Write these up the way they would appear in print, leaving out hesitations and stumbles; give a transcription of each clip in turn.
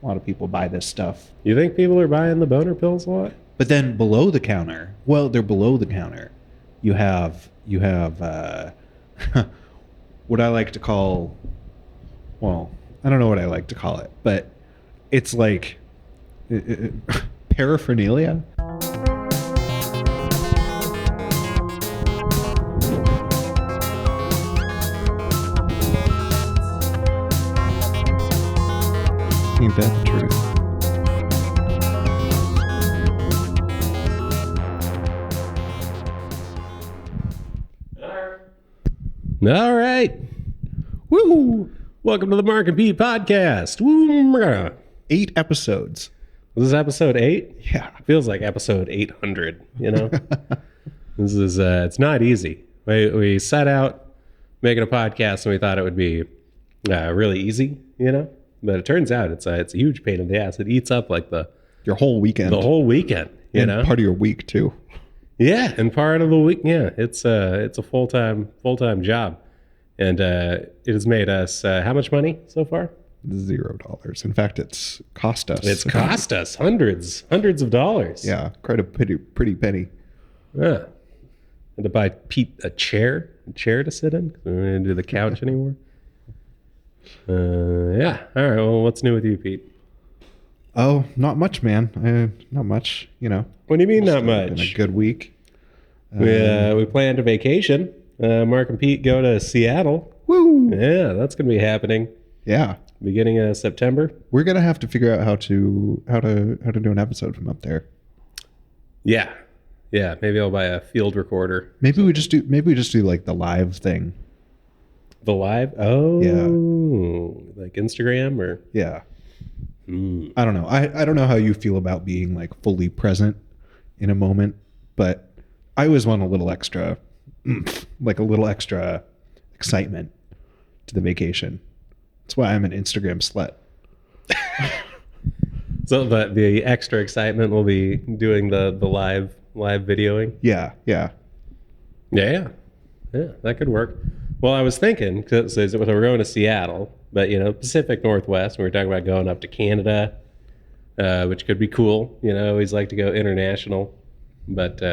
A lot of people buy this stuff. You think people are buying the boner pills a lot? But then below the counter, well, they're below the counter. You have what I like to call, well, I don't know what I like to call it, but it's like paraphernalia. Ain't that the truth? All right. Woo! Welcome to the Marc and Pete podcast. Woo! 8 episodes. This is episode 8? Yeah. Feels like episode 800, you know? This is, it's not easy. We set out making a podcast and we thought it would be really easy, you know? But it turns out it's a huge pain in the ass. It eats up like Your whole weekend. the whole weekend, you and know? part of your week too. Yeah, and part of the week, yeah, it's a full-time job. And it has made us how much money so far? $0. In fact, it's cost us. It's cost us hundreds of dollars. Yeah, quite a pretty penny. Yeah. And to buy Pete a chair to sit in. We don't do the couch anymore. Yeah. All right. Well, what's new with you, Pete? Oh, not much, man. Not much. You know. What do you mean, not Been much? a good week. We planned a vacation. Marc and Pete go to Seattle. Woo! Yeah, that's gonna be happening Yeah, beginning of September. we're gonna have to figure out how to do an episode from up there. Yeah. Maybe I'll buy a field recorder. Maybe we just do like the live thing. The live? Oh, Yeah. Like Instagram or? Yeah. Mm. I don't know. I don't know how you feel about being like fully present in a moment, but I always want a little extra, like a little extra excitement to the vacation. That's why I'm an Instagram slut. So the extra excitement will be doing the live videoing. Yeah. Yeah, that could work. Well, I was thinking because we're going to Seattle, but you know, Pacific Northwest. We were talking about going up to Canada, which could be cool. You know, I always like to go international, but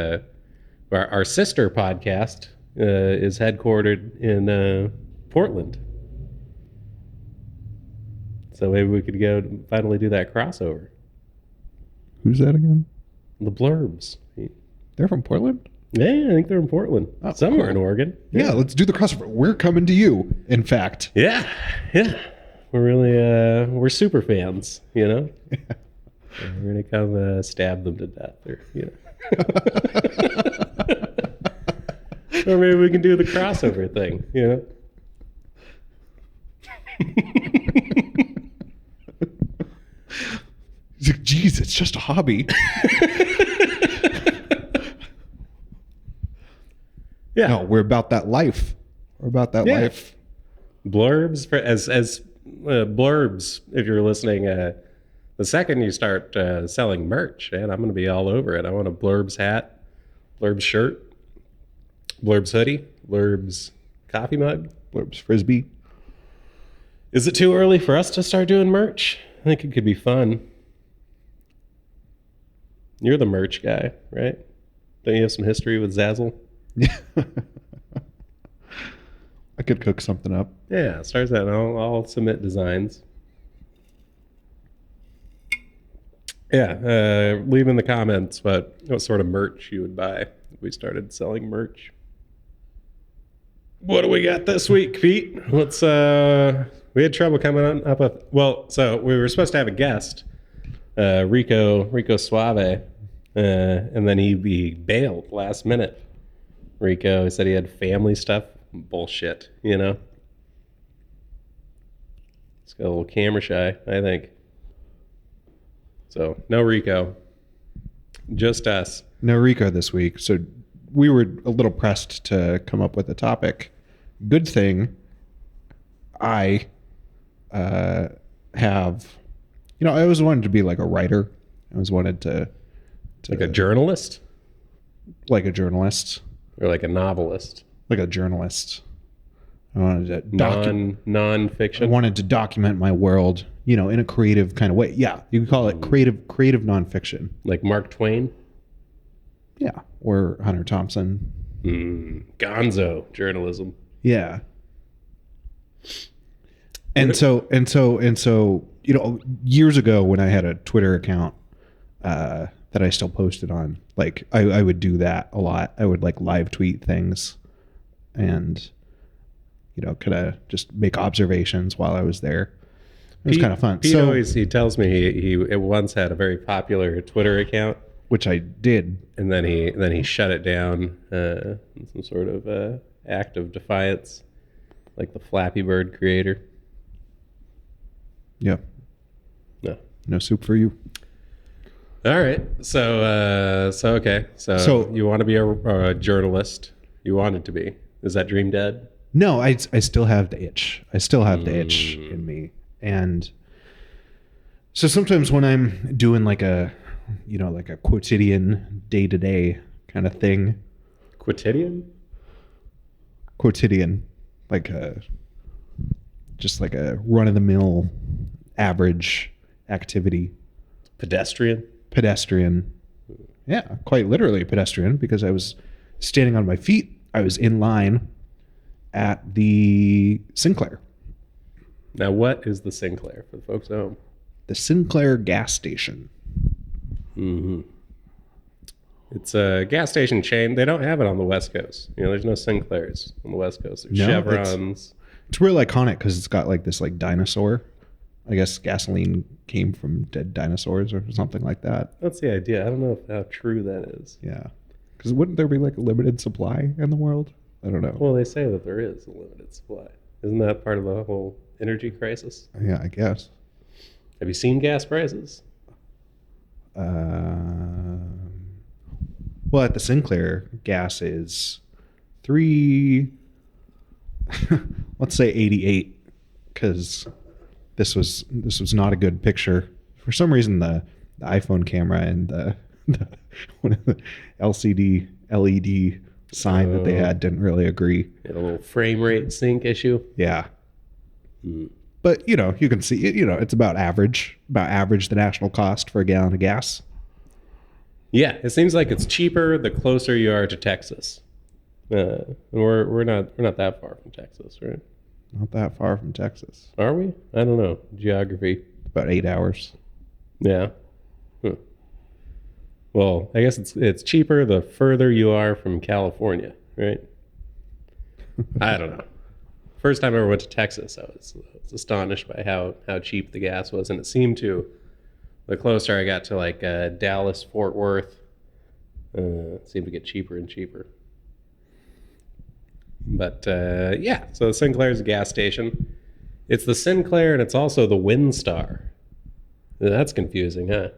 our sister podcast is headquartered in Portland. So maybe we could go finally do that crossover. Who's that again? The Blurbs. They're from Portland? Yeah, I think they're in Portland. Oh, Somewhere cool. in Oregon. Yeah, let's do the crossover. We're coming to you, in fact. Yeah. We're really, we're super fans, you know? We're going to come stab them to death or, you know. Or maybe we can do the crossover thing, you know? He's like, geez, it's just a hobby. Yeah. No, we're about that life. We're about that life. Blurbs, as Blurbs, if you're listening, the second you start selling merch, man, I'm going to be all over it. I want a Blurbs hat, Blurbs shirt, Blurbs hoodie, Blurbs coffee mug. Blurbs frisbee. Is it too early for us to start doing merch? I think it could be fun. You're the merch guy, right? Don't you have some history with Zazzle? Yeah. I could cook something up. Yeah, start that. I'll submit designs. Yeah, leave in the comments what sort of merch you would buy if we started selling merch. What do we got this week, Pete? We had trouble coming on up with, so we were supposed to have a guest, Rico Suave, and then he bailed last minute. Rico said he had family stuff. Bullshit, you know? He's got a little camera shy, I think. So, no Rico. Just us. No Rico this week. So we were a little pressed to come up with a topic. Good thing I have, I always wanted to be like a writer. I always wanted to Like a journalist? Like a journalist. Or like a novelist? Like a journalist. I wanted to non-fiction. I wanted to document my world, in a creative kind of way. Yeah, you could call it creative nonfiction. Like Mark Twain. Yeah, or Hunter Thompson. Gonzo journalism. Yeah. And so, years ago when I had a Twitter account that I still posted on, like I would do that a lot. I would like live tweet things and, kind of just make observations while I was there. It was kind of fun. Pete he tells me he once had a very popular Twitter account, which I did, and then he shut it down in some sort of act of defiance, like the Flappy Bird creator. Yeah. No soup for you. All right. So okay. So you want to be a journalist? You wanted to be. Is that dream dead? No, I still have the itch. I still have the itch in me. And so sometimes when I'm doing like a quotidian day-to-day kind of thing. Quotidian? Quotidian. Just like a run-of-the-mill average activity. Pedestrian? Yeah, quite literally pedestrian, because I was standing on my feet. I was in line at the Sinclair. Now, what is the Sinclair for the folks at home? The Sinclair gas station. Mm-hmm. It's a gas station chain. They don't have it on the West Coast. There's no Sinclairs on the West Coast. There's Chevrons. It's real iconic because it's got like this like dinosaur. I guess gasoline came from dead dinosaurs or something like that. That's the idea. I don't know how true that is. Yeah. Because wouldn't there be like a limited supply in the world? I don't know. Well, they say that there is a limited supply. Isn't that part of the whole energy crisis? Yeah, I guess. Have you seen gas prices? Well, at the Sinclair, gas is let's say 88, because this was not a good picture. For some reason, the iPhone camera and the one of the LCD LED sign that they had didn't really agree. Had a little frame rate sync issue. Yeah. But you can see it. It's about average the national cost for a gallon of gas. Yeah, it seems like it's cheaper the closer you are to Texas. We're not that far from Texas, right? Not that far from Texas. Are we? I don't know. Geography. About 8 hours. Yeah. Well, I guess it's cheaper the further you are from California, right? I don't know. First time I ever went to Texas, I was astonished by how cheap the gas was, and it seemed to. The closer I got to like Dallas, Fort Worth, it seemed to get cheaper and cheaper. But yeah, so the Sinclair is a gas station. It's the Sinclair and it's also the Windstar. That's confusing, huh?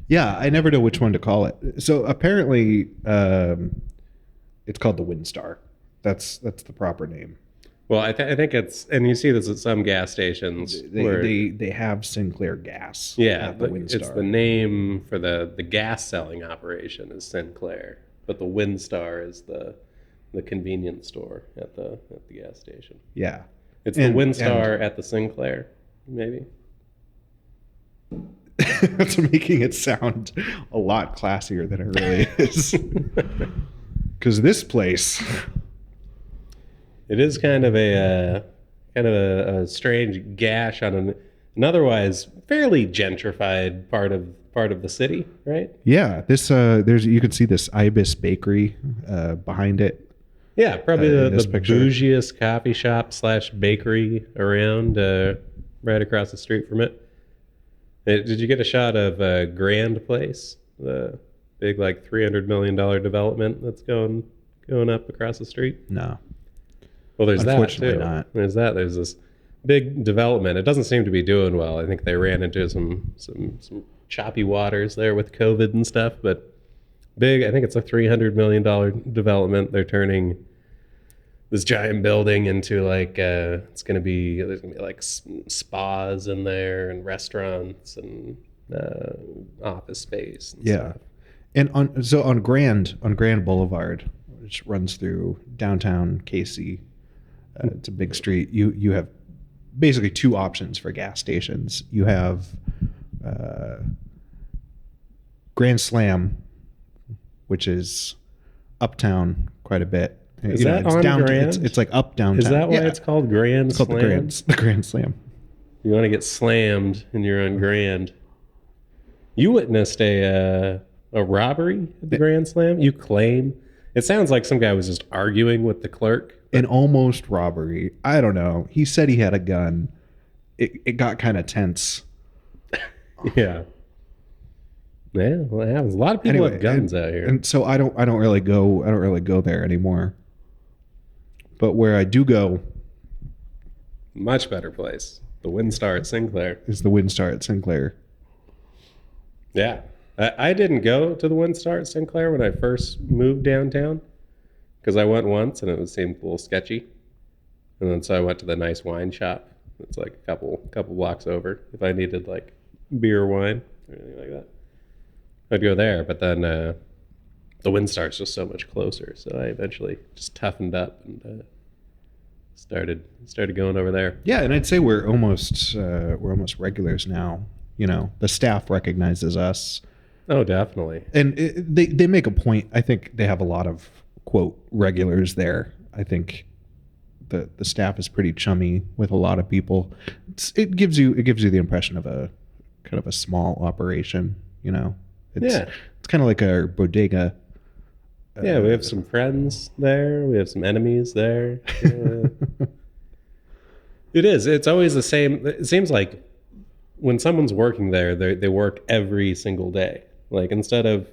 Yeah, I never know which one to call it. So apparently, it's called the Windstar. That's the proper name. Well, I think it's, and you see this at some gas stations. They have Sinclair gas. Yeah, at the Windstar. It's the name for the gas selling operation is Sinclair, but the Windstar is the convenience store at the gas station. Yeah, it's the Windstar at the Sinclair, maybe. That's making it sound a lot classier than it really is. Because this place. It is kind of a strange gash on an otherwise fairly gentrified part of the city, right? Yeah, this you can see this Ibis Bakery behind it. Yeah, probably the bougiest coffee shop / bakery around, right across the street from it. Did you get a shot of Grand Place, the big like $300 million development that's going up across the street? No. Well, there's that too. Not. There's this big development. It doesn't seem to be doing well. I think they ran into some choppy waters there with COVID and stuff. But big, I think it's a $300 million development. They're turning this giant building into like there's gonna be like spas in there and restaurants and office space. And stuff. And on Grand Boulevard, which runs through downtown Casey. It's a big street. You have basically two options for gas stations. You have Grand Slam, which is uptown quite a bit. Is that it's on Grand? It's like up downtown. Is that why Yeah. it's called Grand It's called Slam? the Grand Slam. You want to get slammed and you're on Grand. You witnessed a robbery at the Grand Slam? You claim? It sounds like some guy was just arguing with the clerk. An almost robbery. I don't know. He said he had a gun. It got kind of tense. Yeah. Yeah, well, it happens. A lot of people have guns out here. And so I don't really go there anymore. But where I do go Much better place. The Windstar at Sinclair. is the Windstar at Sinclair. Yeah. I didn't go to the Windstar at Sinclair when I first moved downtown because I went once and it seemed a little sketchy. And then so I went to the nice wine shop. It's like a couple blocks over. If I needed like beer or wine or anything like that, I'd go there. But then the Windstar is just so much closer. So I eventually just toughened up and started going over there. Yeah, and I'd say we're almost regulars now. You know, the staff recognizes us. Oh, definitely. And they make a point. I think they have a lot of quote regulars there. I think the staff is pretty chummy with a lot of people. It gives you the impression of a kind of a small operation. You know, it's kind of like a bodega. Yeah, we have some friends there. We have some enemies there. It is. It's always the same. It seems like when someone's working there, they work every single day. Like instead of,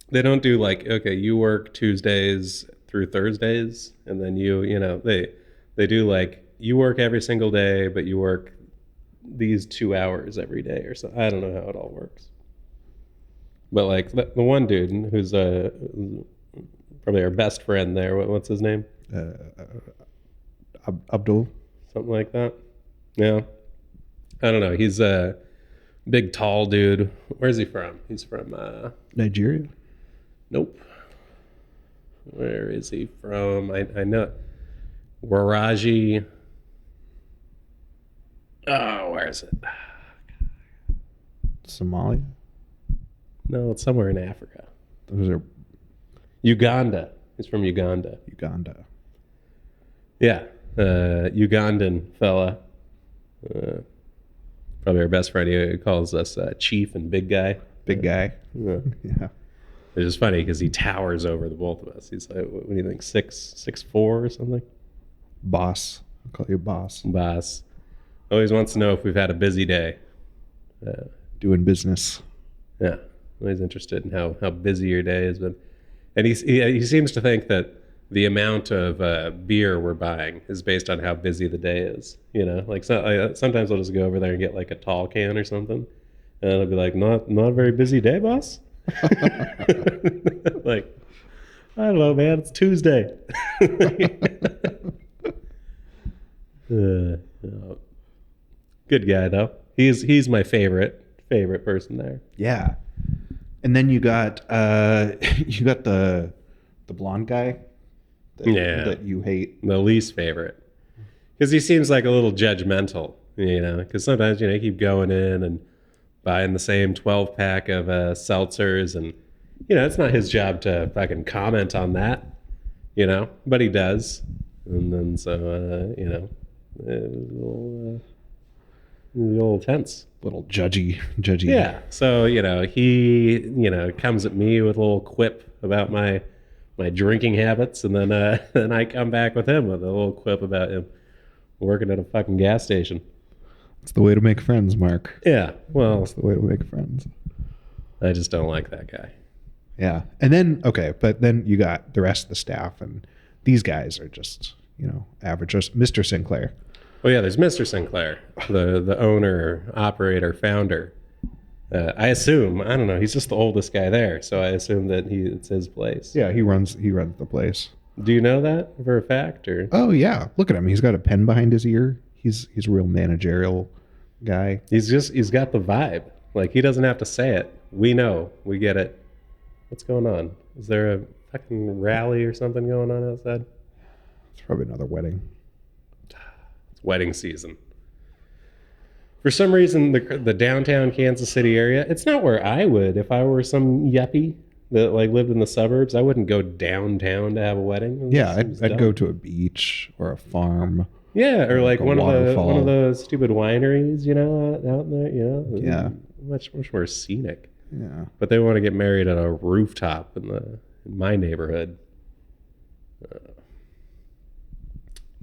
they don't do like, okay, you work Tuesdays through Thursdays, and then they do like you work every single day, but you work these 2 hours every day or so. I don't know how it all works. But like the one dude who's probably our best friend there, what's his name? Abdul. Something like that. Yeah. I don't know. He's a big, tall dude. Where's he from? He's from Nigeria. Nope. Where is he from? I know. Waraji. Oh, where is it? Somalia. No, it's somewhere in Africa. Those are Uganda. He's from Uganda. Uganda. Yeah. Ugandan fella. Probably our best friend. He calls us Chief and Big Guy. Big guy. Yeah. Yeah. It's just funny because he towers over the both of us. He's like, what do you think, 6'4" or something? Boss. I'll call you boss. Boss. Always wants to know if we've had a busy day. Doing business. Yeah. Always interested in how busy your day has been. And he seems to think that the amount of beer we're buying is based on how busy the day is. You know, like sometimes I'll just go over there and get like a tall can or something, and it'll be like, not a very busy day, boss. Like, I don't know, man. It's Tuesday. Good guy though. He's my favorite person there. Yeah. And then you got the blonde guy that you hate. The least favorite. Because he seems like a little judgmental, you know, because sometimes, you keep going in and buying the same 12-pack of seltzers, and, it's not his job to fucking comment on that, but he does. And then so, it was a little tense. Little judgy. Yeah. So, he, comes at me with a little quip about my drinking habits, and then I come back with him with a little quip about him working at a fucking gas station. It's the way to make friends, Mark. Yeah. Well, it's the way to make friends. I just don't like that guy. Yeah. And then, but then you got the rest of the staff, and these guys are just, average. Mr. Sinclair. Oh yeah, there's Mr. Sinclair, the owner, operator, founder. I assume, I don't know, he's just the oldest guy there, so I assume that it's his place. Yeah, he runs the place. Do you know that for a fact, or? Oh yeah, look at him. He's got a pen behind his ear. He's a real managerial guy. He's got the vibe. Like, he doesn't have to say it. We know. We get it. What's going on? Is there a fucking rally or something going on outside? It's probably another wedding. wedding season. For some reason, the downtown Kansas City area, it's not where I would if I were some yuppie that like lived in the suburbs. I wouldn't go downtown to have a wedding. Yeah, I'd go to a beach or a farm. Yeah, or like a one waterfall. of those stupid wineries, out there, Yeah. much more scenic. Yeah. But they want to get married at a rooftop in my neighborhood.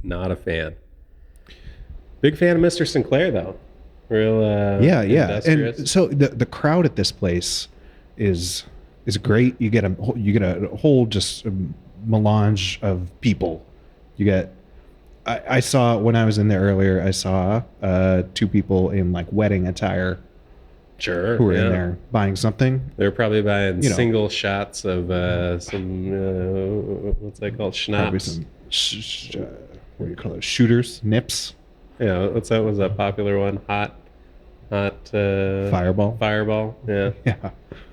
Not a fan. Big fan of Mr. Sinclair though. Real Yeah. industrious. And so the crowd at this place is great. You get a whole just melange of people. You get I saw when I was in there earlier, I saw 2 people in like wedding attire Sure. who were in there buying something. They're probably buying You know. single shots of some what's that called? Probably Schnapps. some what do you call it? Shooters, nips, Yeah, that was a popular one. Hot Fireball. Fireball. Yeah. Yeah.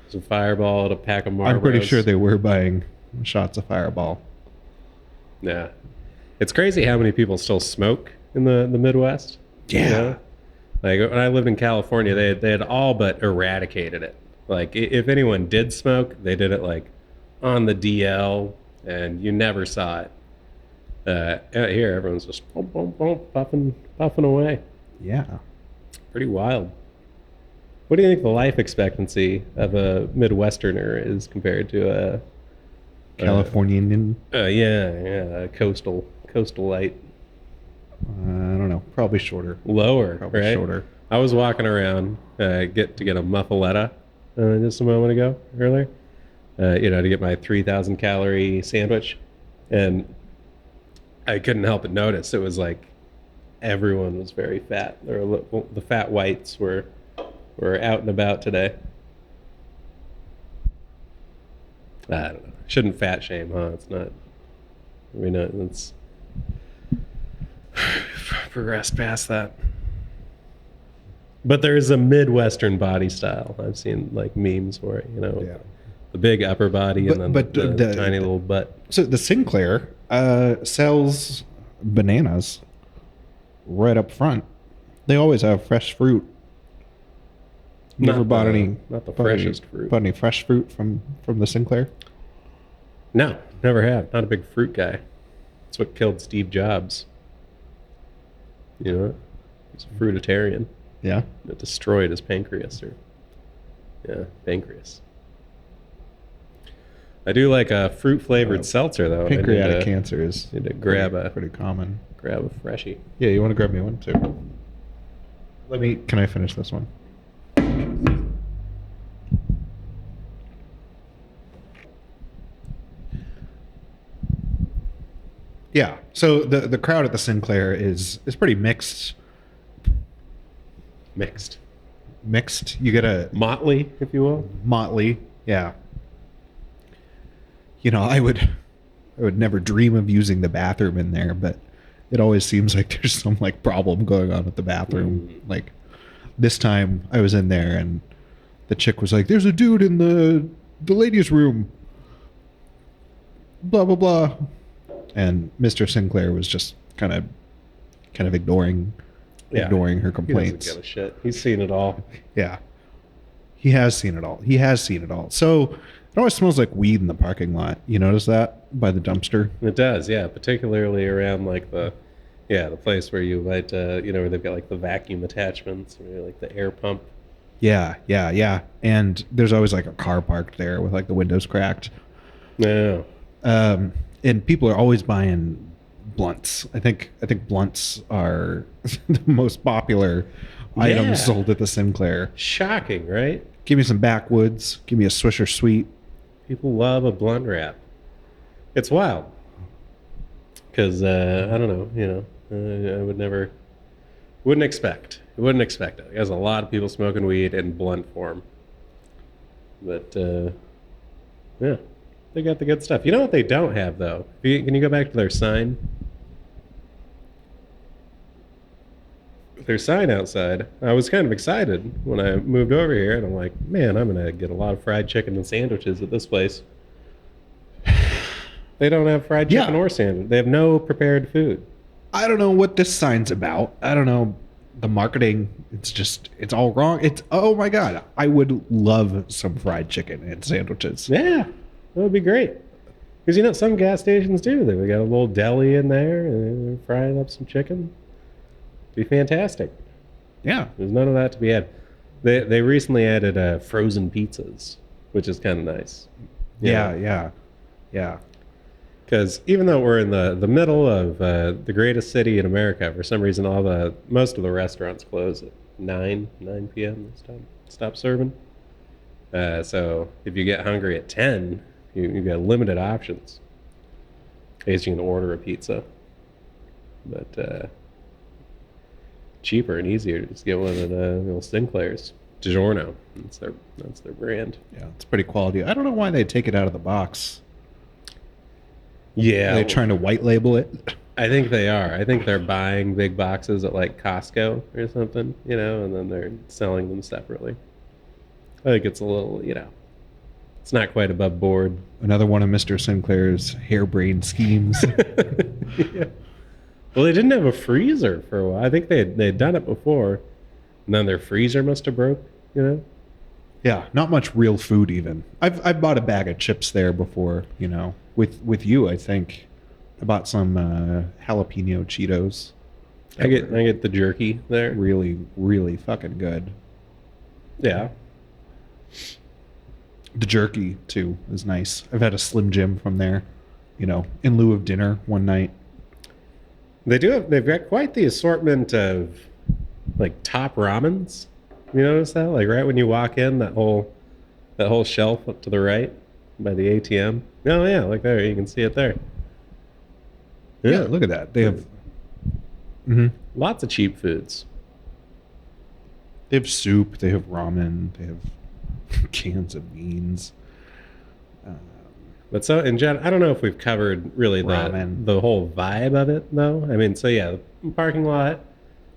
Some Fireball, a pack of Marlboros. I'm pretty sure they were buying shots of Fireball. Yeah. It's crazy how many people still smoke in the Midwest. Yeah. Like when I lived in California, they had all but eradicated it. Like if anyone did smoke, they did it like on the DL, and you never saw it. Out here, everyone's just boom, boom, boom, puffing away. Yeah. Pretty wild. What do you think the life expectancy of a Midwesterner is compared to a Californian. a coastalite? I don't know. Probably shorter. Lower, Probably right? shorter. I was walking around get a muffaletta just a moment ago earlier. To get my 3,000 calorie sandwich, and I couldn't help but notice it was like everyone was very fat. The fat whites were out and about today. I don't know. Shouldn't fat shame, huh? It's not. It's progressed past that. But there is a Midwestern body style. I've seen like memes for it. Yeah. The big upper body and then But the tiny little butt. So the Sinclair sells bananas right up front. They always have fresh fruit. You ever bought any? Not the freshest fruit. Bought any fresh fruit from the Sinclair? No, never have. Not a big fruit guy. That's what killed Steve Jobs. He's a fruitarian. Yeah. It destroyed his pancreas. Pancreas. I do like a fruit-flavored seltzer, though. Pancreatic cancer is need to grab pretty common. Grab a freshie. Yeah, you want to grab me one too? Can I finish this one? Yeah. So the crowd at the Sinclair is pretty mixed. Mixed. You get a motley, if you will. Motley. Yeah. I would never dream of using the bathroom in there, but it always seems like there's some like problem going on with the bathroom. Like this time I was in there and the chick was like, "There's a dude in the ladies' room." Blah blah blah. And Mr. Sinclair was just kind of ignoring her complaints. He doesn't give a shit. He's seen it all. Yeah. He has seen it all. So it always smells like weed in the parking lot. You notice that by the dumpster? It does, yeah. Particularly around like the place where you might, where they've got like the vacuum attachments or like the air pump. Yeah. And there's always like a car parked there with like the windows cracked. No. And people are always buying blunts. I think blunts are the most popular items sold at the Sinclair. Shocking, right? Give me some backwoods. Give me a Swisher Sweet. People love a blunt wrap. It's wild. Because, I don't know, I wouldn't expect it. There's a lot of people smoking weed in blunt form. But, yeah, they got the good stuff. You know what they don't have, though? Can you go back to their sign? Their sign outside. I was kind of excited when I moved over here, and I'm like, man, I'm going to get a lot of fried chicken and sandwiches at this place. They don't have fried chicken or sandwich. They have no prepared food. I don't know what this sign's about. I don't know the marketing. It's all wrong. Oh my God. I would love some fried chicken and sandwiches. Yeah, that would be great. Because, some gas stations do. They got a little deli in there and they're frying up some chicken. Be fantastic. Yeah. There's none of that to be had. They recently added frozen pizzas, which is kind of nice. Yeah. Because even though we're in the middle of the greatest city in America, for some reason most of the restaurants close at 9 p.m. Stop serving. So if you get hungry at 10, you've got limited options. I guess you can order a pizza, but cheaper and easier to just get one of the little Sinclairs. DiGiorno, that's their brand. Yeah, it's pretty quality. I don't know why they take it out of the box. Yeah, Are they trying to white label it? I think they are. I think they're buying big boxes at like Costco or something, and then they're selling them separately. I think it's a little, it's not quite above board. Another one of Mr. Sinclair's harebrained schemes. Yeah. Well, they didn't have a freezer for a while. I think they'd done it before, and then their freezer must have broke. Yeah, not much real food even. I've bought a bag of chips there before. With you, I think I bought some jalapeno Cheetos. I get the jerky there. Really, really fucking good. Yeah. The jerky too is nice. I've had a Slim Jim from there. In lieu of dinner one night. They've got quite the assortment of like top ramens. You notice that? Like right when you walk in, that whole shelf up to the right by the ATM. Oh yeah, like there, you can see it there. Yeah, look at that. They have lots of cheap foods. They have soup, they have ramen, they have cans of beans. But so in general, I don't know if we've covered really the whole vibe of it, though. I mean, so yeah, the parking lot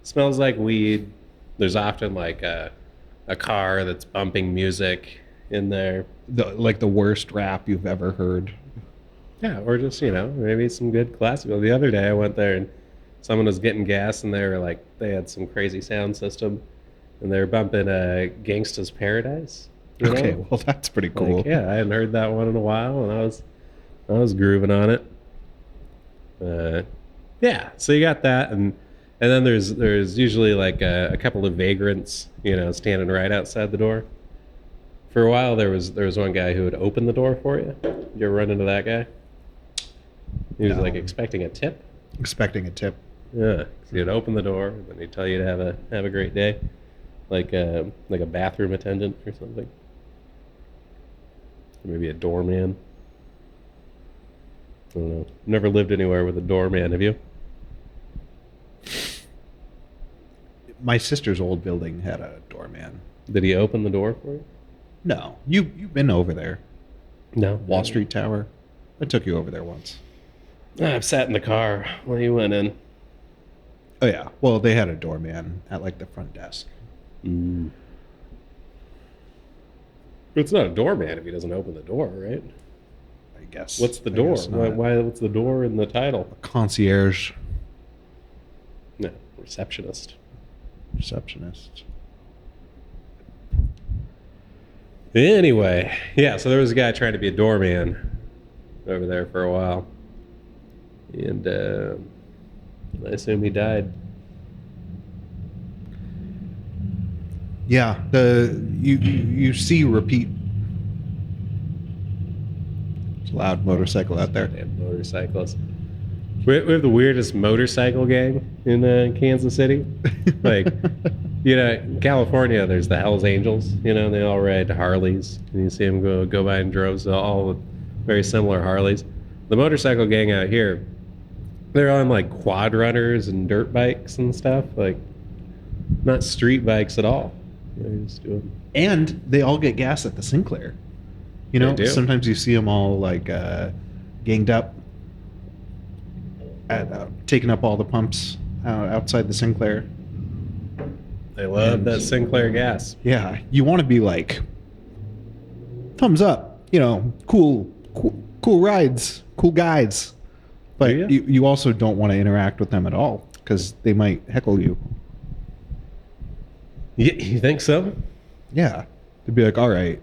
smells like weed. There's often like a car that's bumping music in there. The worst rap you've ever heard. Yeah, or just, maybe some good classical. The other day I went there and someone was getting gas and they had some crazy sound system and they were bumping Gangsta's Paradise. Okay, well that's pretty cool. Like, yeah, I hadn't heard that one in a while, and I was grooving on it. Yeah, so you got that, and then there's usually like a couple of vagrants, standing right outside the door. For a while, there was one guy who would open the door for you. You ever run into that guy? He was like expecting a tip. Expecting a tip. Yeah, so he'd open the door, and then he'd tell you to have a great day, like a bathroom attendant or something. Maybe a doorman. I don't know. Never lived anywhere with a doorman, have you? My sister's old building had a doorman. Did he open the door for you? No. You've been over there. No. Wall Street Tower. I took you over there once. I've sat in the car when you went in. Oh yeah. Well, they had a doorman at like the front desk. It's not a doorman if he doesn't open the door, right? I guess. What's the door? What's the door in the title? A concierge. No, receptionist. Receptionist. Anyway, yeah, so there was a guy trying to be a doorman over there for a while. And I assume he died. Yeah, you see repeat. There's a loud motorcycle out there. Damn motorcyclists. We have the weirdest motorcycle gang in Kansas City. Like, in California, there's the Hells Angels. They all ride Harleys, and you see them go by in droves, all very similar Harleys. The motorcycle gang out here, they're on like quad runners and dirt bikes and stuff, like not street bikes at all. They just do them. And they all get gas at the Sinclair. They do. Sometimes you see them all like ganged up, taking up all the pumps outside the Sinclair. They love that Sinclair gas. Yeah, you want to be like, thumbs up, cool rides, cool guides. But ya? you also don't want to interact with them at all because they might heckle you. You think so? Yeah. They'd be like, all right.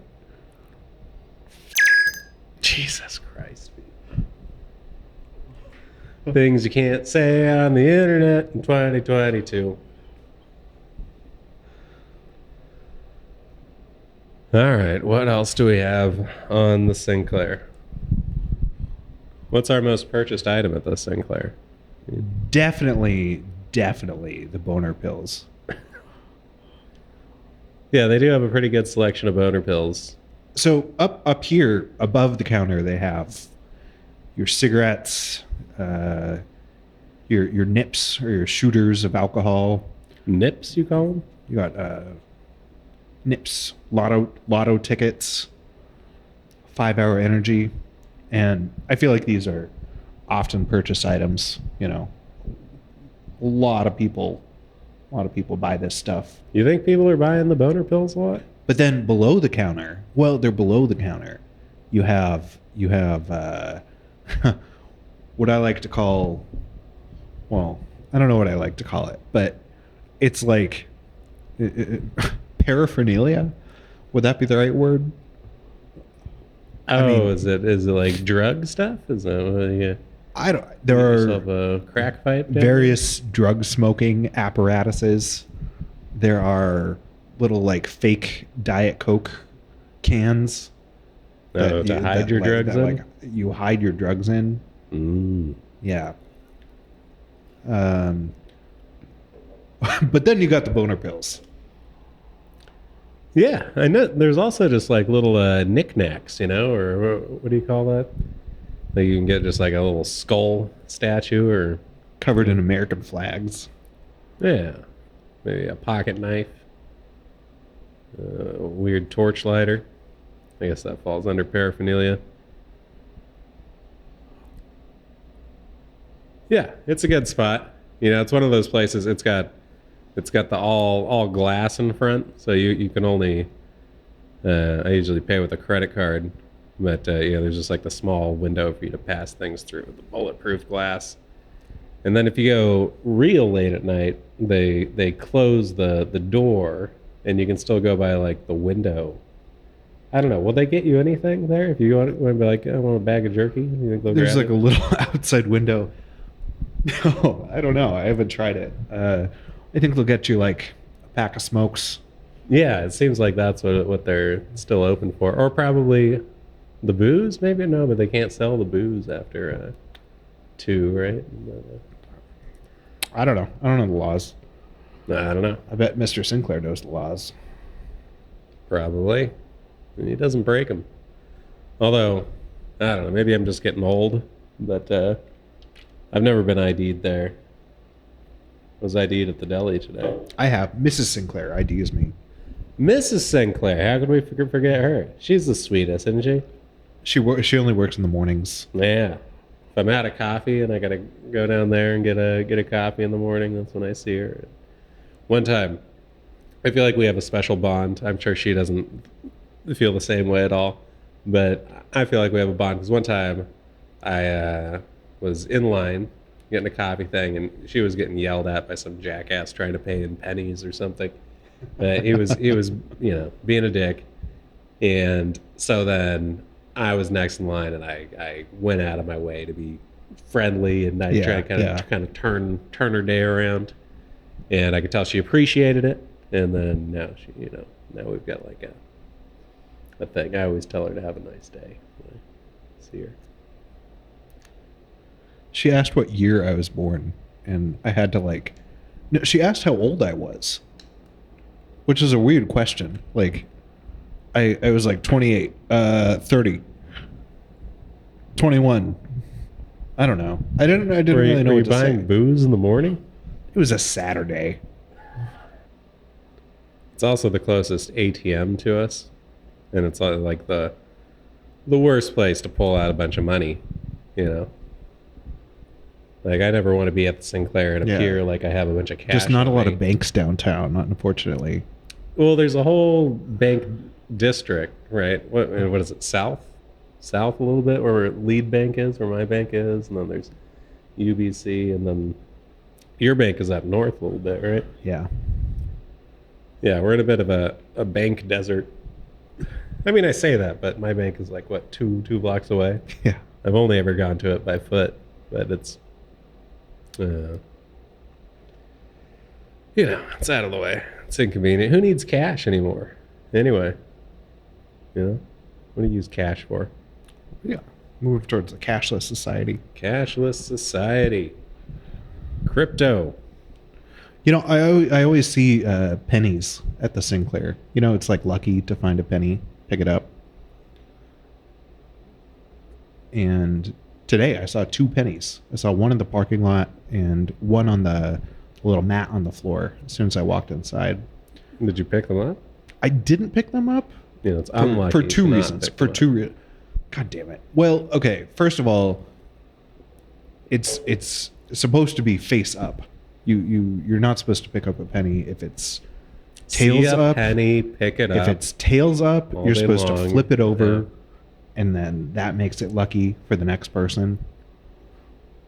Jesus Christ. Things you can't say on the internet in 2022. All right, what else do we have on the Sinclair? What's our most purchased item at the Sinclair? Definitely the boner pills. Yeah, they do have a pretty good selection of boner pills. So up here above the counter, they have your cigarettes, your nips or your shooters of alcohol. Nips, you call them? You got nips, lotto tickets, 5-hour energy, and I feel like these are often purchased items. You know, a lot of people buy this stuff. You think people are buying the boner pills a lot? But then below the counter, well, they're below the counter. You have what I like to call, well, I don't know what I like to call it, but it's like paraphernalia. Would that be the right word? Oh, I mean, is it like drug stuff? Is that yeah? I don't. There are a crack pipe. Various drug smoking apparatuses. There are little like fake Diet Coke cans. To hide your drugs in. Like, you hide your drugs in. Yeah. But then you got the boner pills. Yeah, I know. There's also just like little knickknacks, you know, or what do you call that? Like you can get just like a little skull statue, or covered in American flags. Yeah, maybe a pocket knife, a weird torch lighter. I guess that falls under paraphernalia. Yeah, it's a good spot. You know, it's one of those places. It's got the all glass in front, so you can only. I usually pay with a credit card, but there's just like the small window for you to pass things through, the bulletproof glass. And then if you go real late at night, they close the door, and you can still go by like the window. I don't know. Will they get you anything there if you want to be like, I want a bag of jerky? You think there's like a little outside window. No, I don't know. I haven't tried it. I think they'll get you like a pack of smokes. Yeah, it seems like that's what they're still open for, or probably the booze. Maybe no, but they can't sell the booze after 2, right? I don't know. I don't know the laws. I don't know. I bet Mr. Sinclair knows the laws. Probably. And he doesn't break them. Although, I don't know. Maybe I'm just getting old, but I've never been ID'd there. I was ID'd at the deli today. I have. Mrs. Sinclair IDs me. Mrs. Sinclair. How could we forget her? She's the sweetest, isn't she? She only works in the mornings. Yeah. If I'm out of coffee and I gotta go down there and get a coffee in the morning, that's when I see her. One time, I feel like we have a special bond. I'm sure she doesn't feel the same way at all, but I feel like we have a bond because one time I was in line getting a coffee thing, and she was getting yelled at by some jackass trying to pay in pennies or something. He was being a dick, and so then I was next in line, and I went out of my way to be friendly, and I tried to kind of turn her day around, and I could tell she appreciated it. And then now now we've got like a thing. I always tell her to have a nice day when I see her. She asked what year I was born, and I had to no, she asked how old I was, which is a weird question. Like, I was like 28, 30, 21. I don't know. I didn't really know what to say. Were you buying booze in the morning? It was a Saturday. It's also the closest ATM to us, and it's like the worst place to pull out a bunch of money, you know? Like, I never want to be at the Sinclair and appear like I have a bunch of cash. There's not a lot of banks downtown, unfortunately. Well, there's a whole bank district, right? What is it, south a little bit, where Lead Bank is, where my bank is, and then there's UBC, and then your bank is up north a little bit, right? Yeah. Yeah, we're in a bit of a bank desert. I mean, I say that, but my bank is like, what, two blocks away? Yeah. I've only ever gone to it by foot, but it's, it's out of the way. It's inconvenient. Who needs cash anymore? Anyway, what do you use cash for? Yeah. Move towards a cashless society. Cashless society. Crypto. I always see pennies at the Sinclair. It's like lucky to find a penny, pick it up. And today I saw 2 pennies. I saw one in the parking lot and one on the little mat on the floor as soon as I walked inside. Did you pick them up? I didn't pick them up. It's unlucky. For 2 reasons. God damn it. Well, okay. First of all, it's supposed to be face up. You're not supposed to pick up a penny if it's tails up. Penny, pick it up. If it's tails up, you're supposed to flip it over, yeah. And then that makes it lucky for the next person.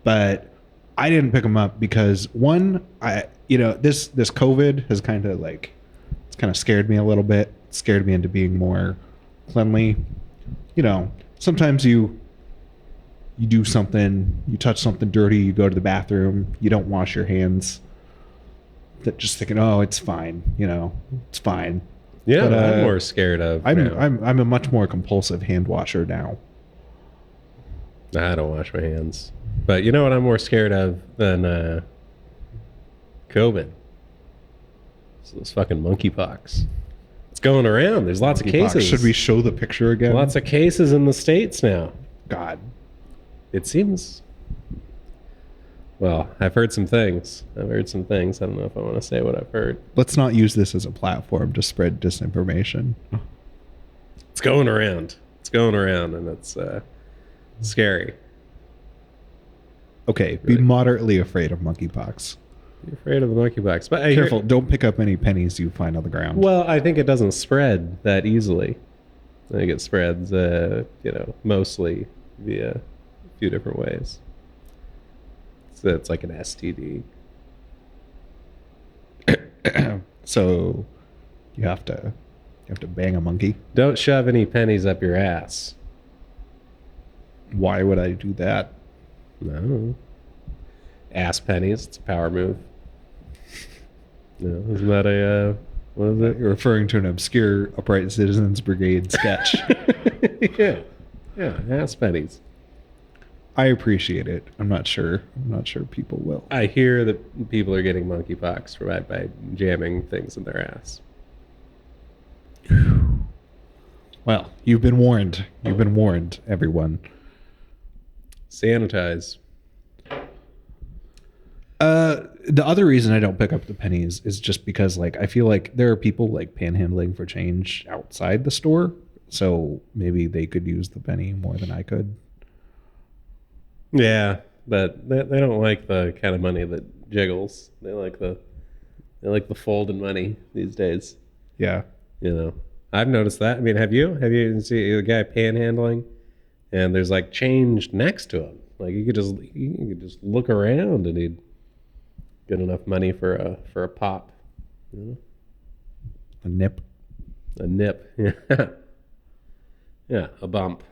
But I didn't pick them up because one, this COVID has kind of scared me a little bit. It scared me into being more cleanly. Sometimes you do something, you touch something dirty, you go to the bathroom, you don't wash your hands. That just thinking, oh, it's fine, it's fine. Yeah, but, I'm more scared of. I'm a much more compulsive hand washer now. I don't wash my hands, but you know what I'm more scared of than COVID? It's this fucking monkeypox. It's going around. There's lots of cases. Should we show the picture again? Lots of cases in the States now. God. It seems. Well, I've heard some things. I don't know if I want to say what I've heard. Let's not use this as a platform to spread disinformation. It's going around. And it's scary. Okay, be moderately afraid of monkeypox. You're afraid of the monkeypox. But careful, don't pick up any pennies you find on the ground. Well, I think it doesn't spread that easily. I think it spreads, mostly via a few different ways. So it's like an STD. So you have to bang a monkey. Don't shove any pennies up your ass. Why would I do that? No. Ass pennies. It's a power move. No, isn't that a what is it? You're referring to an obscure Upright Citizens Brigade sketch. Yeah, ass pennies. I appreciate it. I'm not sure people will. I hear that people are getting monkeypox by jamming things in their ass. Well, you've been warned. You've been warned, everyone. Sanitize. The other reason I don't pick up the pennies is just because, I feel like there are people panhandling for change outside the store, so maybe they could use the penny more than I could. Yeah, but they don't like the kind of money that jiggles. They like the folded money these days. Yeah, I've noticed that. I mean, have you seen a guy panhandling, and there's change next to him? You could just look around and he'd get enough money for a pop. A nip. A nip. Yeah. Yeah, a bump.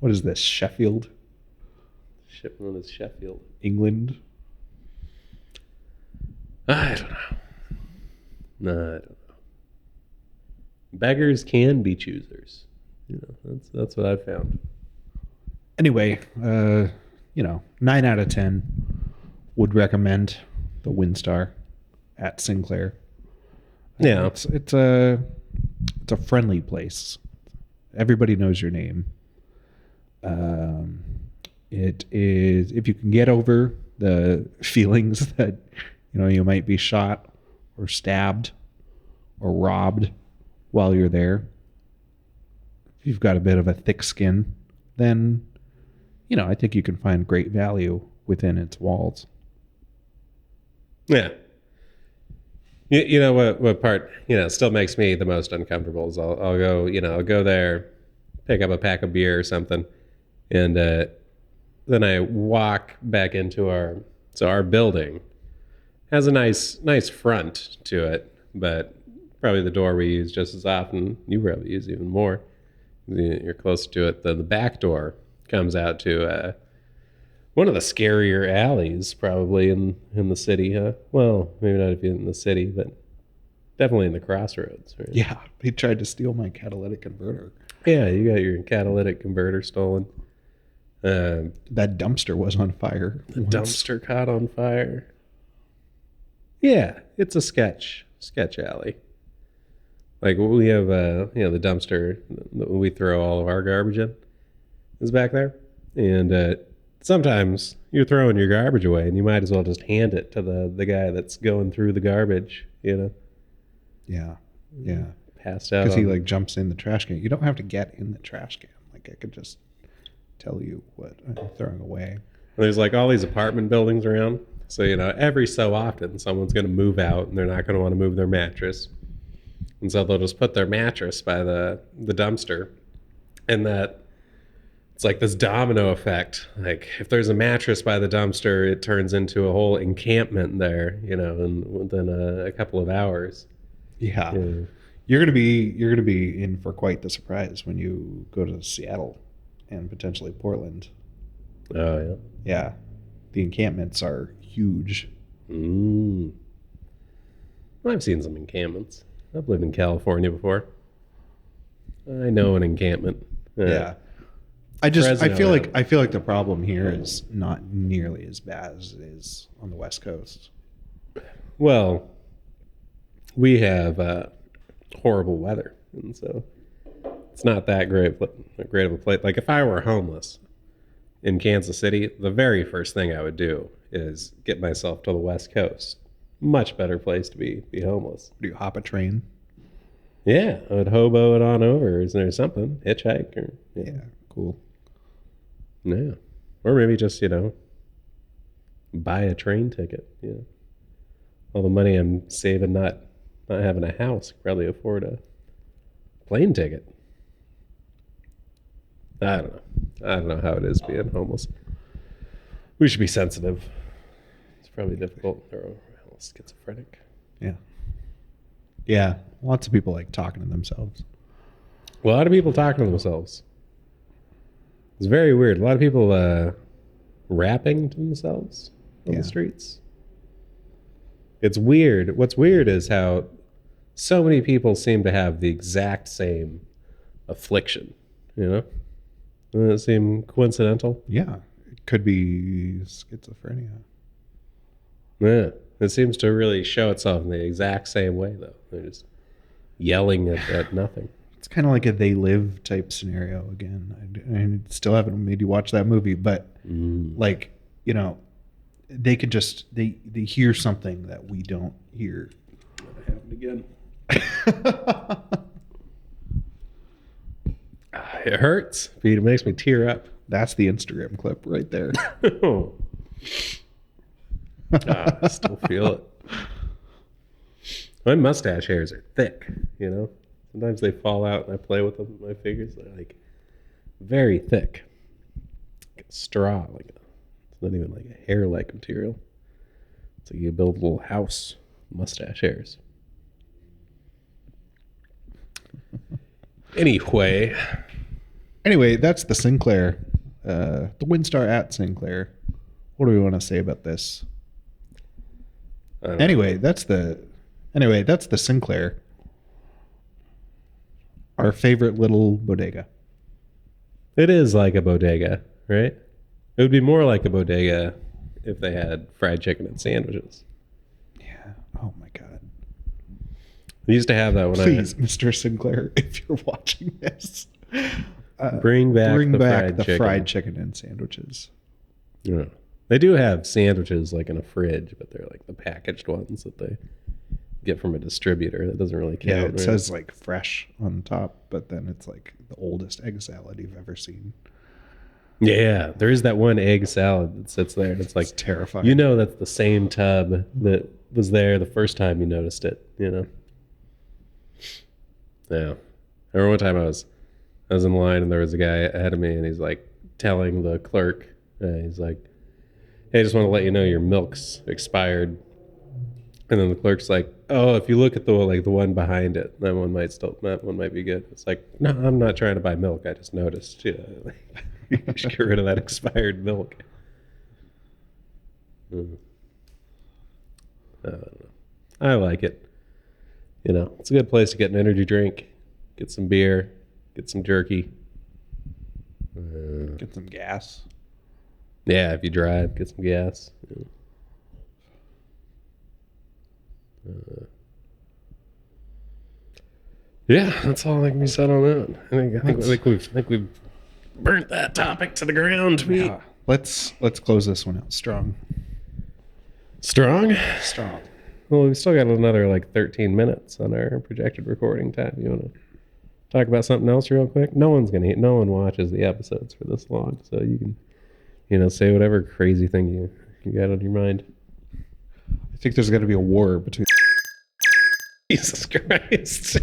What is this? Sheffield? Shipment is Sheffield. England? I don't know. No, I don't know. Beggars can be choosers. That's what I've found. Anyway, 9 out of 10 would recommend the Windstar at Sinclair. Yeah, it's a friendly place. Everybody knows your name. It is, if you can get over the feelings that you might be shot or stabbed or robbed while you're there. If you've got a bit of a thick skin, then I think you can find great value within its walls. Yeah. You know what part still makes me the most uncomfortable is I'll go I'll go there, pick up a pack of beer or something, and then I walk back into our building has a nice front to it, but probably the door we use just as often. You probably use even more. You're closer to it. The back door comes out to one of the scarier alleys probably in the city. Well, maybe not if you're in the city, but definitely in the crossroads. Right? Yeah, he tried to steal my catalytic converter. Yeah, you got your catalytic converter stolen. That dumpster was on fire. The dumpster caught on fire. Yeah, it's a sketch alley. Like we have, the dumpster that we throw all of our garbage in is back there, and sometimes you're throwing your garbage away, and you might as well just hand it to the guy that's going through the garbage. Yeah. Passed out Because he on- jumps in the trash can. You don't have to get in the trash can. Like I could just tell you what I'm throwing away. There's all these apartment buildings around. So, every so often someone's going to move out and they're not going to want to move their mattress. And so they'll just put their mattress by the dumpster. And that it's like this domino effect. Like if there's a mattress by the dumpster, it turns into a whole encampment there, and within a couple of hours. Yeah. Yeah. You're gonna be in for quite the surprise when you go to Seattle and potentially Portland. Oh, yeah. Yeah. The encampments are huge. Well, I've seen some encampments. I've lived in California before. I know an encampment. Yeah. I feel Fresno. like the problem here is not nearly as bad as it is on the West Coast. Well, we have horrible weather, and so it's not that great of a place. Like if I were homeless in Kansas City, the very first thing I would do is get myself to the West Coast. Much better place to be homeless. Do you hop a train? Yeah, I would hobo it on over. Is there something? Hitchhike or Yeah, cool. yeah, or maybe just buy a train ticket. All the money I'm saving not having a house, could probably afford a plane ticket. I don't know how it is being homeless. We should be sensitive. It's probably difficult. Or schizophrenic. Yeah. Yeah. Lots of people like talking to themselves. A lot of people talking to themselves. It's very weird. A lot of people rapping to themselves on Yeah. the streets. It's weird. What's weird is how so many people seem to have the exact same affliction. Doesn't it seem coincidental? Yeah. It could be schizophrenia. Yeah. It seems to really show itself in the exact same way, though. They're just yelling at nothing. It's kind of like a They Live type scenario again. I still haven't made you watch that movie, but they could just they hear something that we don't hear. That happened again. It hurts, Pete. It makes me tear up. That's the Instagram clip right there. I still feel it. My mustache hairs are thick, Sometimes they fall out and I play with them. My fingers, they're very thick. Like a straw. It's not even like a hair-like material. It's like you build a little house. Mustache hairs. Anyway, that's the Sinclair, the Windstar at Sinclair. What do we want to say about this? Anyway, that's the Sinclair. Our favorite little bodega. It is like a bodega, right? It would be more like a bodega if they had fried chicken and sandwiches. Yeah. Oh my God. We used to have that when Please, Mr. Sinclair, if you're watching this, bring back the fried chicken and sandwiches. Yeah. They do have sandwiches in a fridge, but they're the packaged ones that they get from a distributor. That doesn't really count. Yeah, it right? says fresh on top, but then it's the oldest egg salad you've ever seen. Yeah, there is that one egg salad that sits there, and it's terrifying. That's the same tub that was there the first time you noticed it. Yeah. I remember one time I was in line and there was a guy ahead of me, and he's telling the clerk He's like, hey, I just want to let you know your milk's expired. And then the clerk's like, oh, if you look at the one behind it, that one might be good. It's like, no, I'm not trying to buy milk. I just noticed. You should get rid of that expired milk. I don't know. I like it. It's a good place to get an energy drink, get some beer, get some jerky. Get some gas. Yeah, if you drive, get some gas. Yeah, that's all that can be said on that. I think we've burnt that topic to the ground. Yeah. Let's close this one out strong. Strong? Strong. Well, we've still got another 13 minutes on our projected recording time. You want to talk about something else real quick? No one watches the episodes for this long, so you can, say whatever crazy thing you got on your mind. I think there's going to be a war between. Jesus Christ.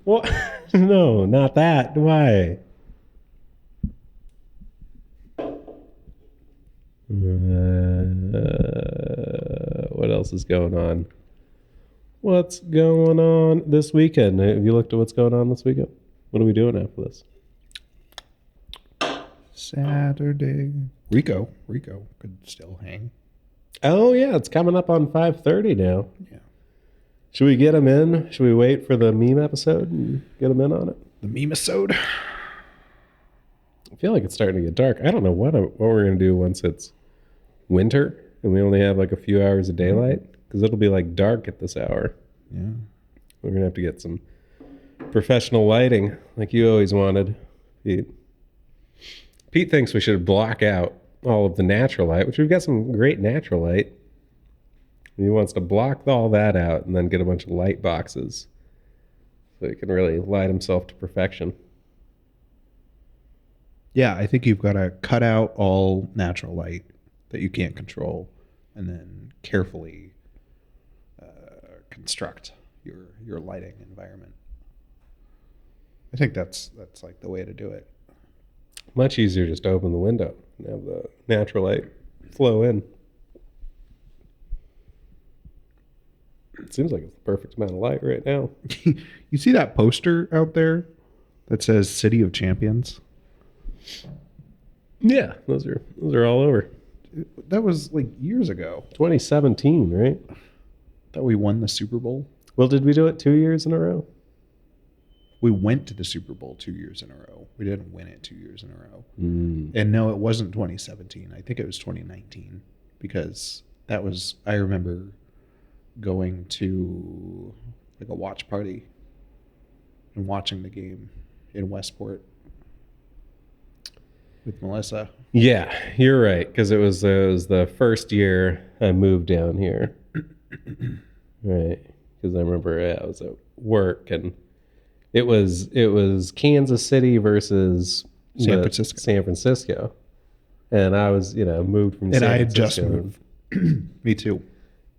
What? No, not that. Why? What else is going on? What's going on this weekend? Have you looked at what's going on this weekend? What are we doing after this? Saturday. Rico could still hang. Oh, yeah. It's coming up on 5:30 now. Yeah. Should we get him in? Should we wait for the meme episode and get him in on it? The meme-isode? I feel like it's starting to get dark. I don't know what we're going to do once it's winter and we only have a few hours of daylight, because it'll be dark at this hour. Yeah. We're going to have to get some professional lighting like you always wanted, Pete. Pete thinks we should block out all of the natural light, which we've got some great natural light. He wants to block all that out and then get a bunch of light boxes so he can really light himself to perfection. Yeah, I think you've got to cut out all natural light that you can't control and then carefully construct your lighting environment. I think that's the way to do it. Much easier just to open the window and have the natural light flow in. It seems like it's the perfect amount of light right now. You see that poster out there that says City of Champions? Yeah, those are all over. That was years ago. 2017, right? That we won the Super Bowl. Well, did we do it 2 years in a row? We went to the Super Bowl 2 years in a row. We didn't win it 2 years in a row. And no, it wasn't 2017. I think it was 2019, because I remember going to a watch party and watching the game in Westport with Melissa. Yeah, you're right, because it was the first year I moved down here. Right, because I remember I was at work and it was Kansas City versus San Francisco. And I was moved from San And I Francisco. had just moved. Me too.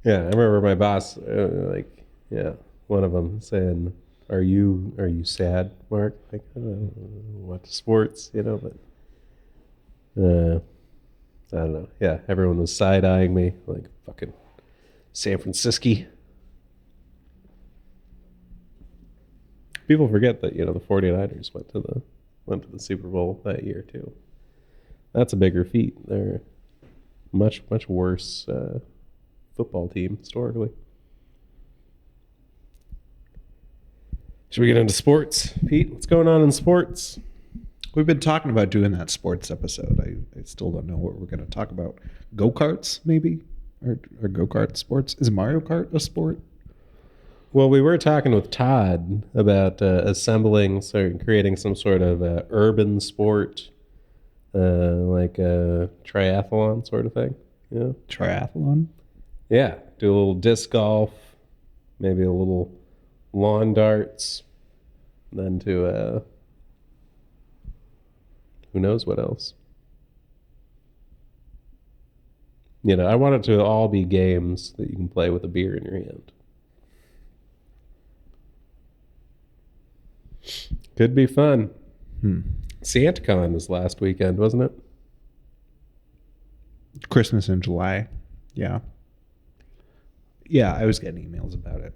Yeah, I remember my boss one of them saying, "Are you sad, Mark?" I watch sports, but I don't know. Yeah, everyone was side eyeing me like fucking San Francisco. People forget that the 49ers went to the Super Bowl that year too. That's a bigger feat. They're much worse football team historically. Should we get into sports, Pete? What's going on in sports? We've been talking about doing that sports episode. I still don't know what we're going to talk about. Go-karts, maybe? Or go-kart sports? Is Mario Kart a sport? Well, we were talking with Todd about creating some sort of urban sport, like a triathlon sort of thing. Yeah. Triathlon? Yeah. Do a little disc golf, maybe a little lawn darts, then to who knows what else. I want it to all be games that you can play with a beer in your hand. Could be fun. SantaCon was last weekend, wasn't it? Christmas in July. Yeah. Yeah, I was getting emails about it.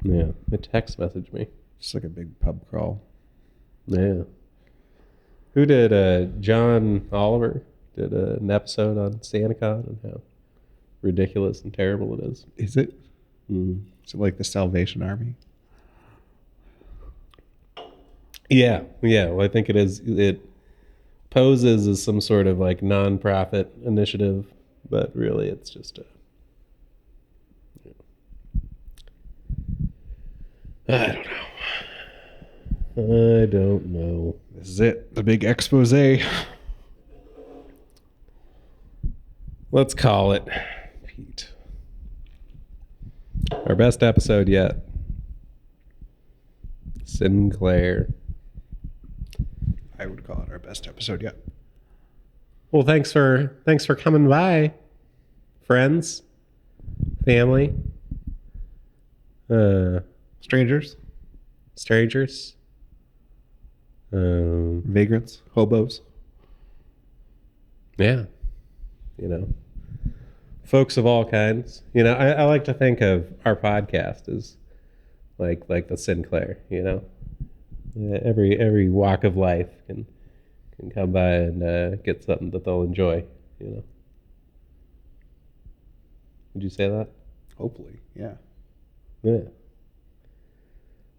Yeah, they text messaged me. It's like a big pub crawl. Yeah. Who did? John Oliver did an episode on SantaCon and how ridiculous and terrible it is. Is it? Mm. Is it like the Salvation Army? Yeah. Well, I think it is. It poses as some sort of like nonprofit initiative, but really it's just a. I don't know. This is it. The big expose. Let's call it, Pete. Our best episode yet. Sinclair. I would call it our best episode yet. Well, thanks for coming by, friends, family, Strangers, strangers, vagrants, hobos. yeah, folks of all kinds. I like to think of our podcast as like the Sinclair. Yeah, every walk of life can come by and get something that they'll enjoy. Would you say that? Hopefully, yeah. Yeah.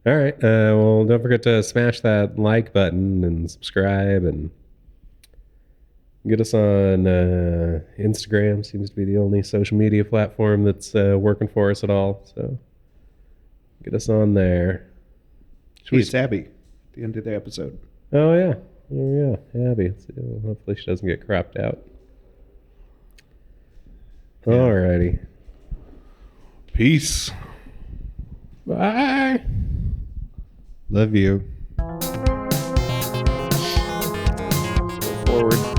All right. Well, don't forget to smash that like button and subscribe and get us on Instagram. Seems to be the only social media platform that's working for us at all. So get us on there. Sweet Abby at the end of the episode. Oh, yeah. Abby. Hopefully she doesn't get cropped out. Yeah. All righty. Peace. Bye. Love you. Go forward.